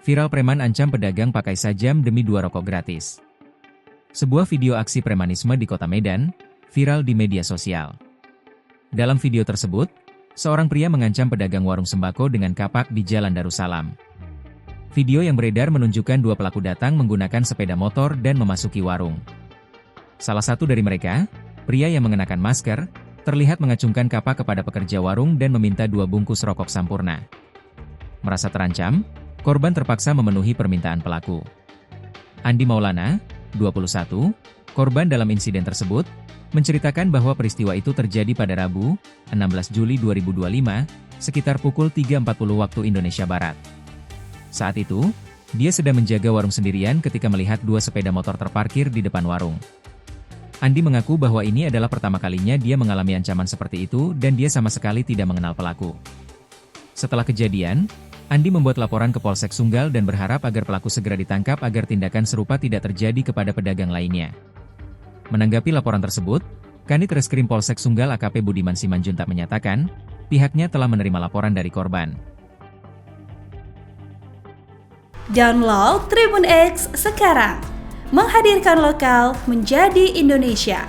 Viral preman ancam pedagang pakai sajam demi 2 rokok gratis. Sebuah video aksi premanisme di kota Medan, viral di media sosial. Dalam video tersebut, seorang pria mengancam pedagang warung sembako dengan kapak di Jalan Darussalam. Video yang beredar menunjukkan 2 pelaku datang menggunakan sepeda motor dan memasuki warung. Salah satu dari mereka, pria yang mengenakan masker, terlihat mengacungkan kapak kepada pekerja warung dan meminta 2 bungkus rokok Sampurna. Merasa terancam, korban terpaksa memenuhi permintaan pelaku. Andi Maulana, 21, korban dalam insiden tersebut, menceritakan bahwa peristiwa itu terjadi pada Rabu, 16 Juli 2025, sekitar pukul 3.40 waktu Indonesia Barat. Saat itu, dia sedang menjaga warung sendirian ketika melihat 2 sepeda motor terparkir di depan warung. Andi mengaku bahwa ini adalah pertama kalinya dia mengalami ancaman seperti itu dan dia sama sekali tidak mengenal pelaku. Setelah kejadian, Andi membuat laporan ke Polsek Sunggal dan berharap agar pelaku segera ditangkap agar tindakan serupa tidak terjadi kepada pedagang lainnya. Menanggapi laporan tersebut, Kanit Reskrim Polsek Sunggal AKP Budiman Simanjuntak menyatakan, pihaknya telah menerima laporan dari korban. Download Tribun X sekarang, menghadirkan lokal menjadi Indonesia.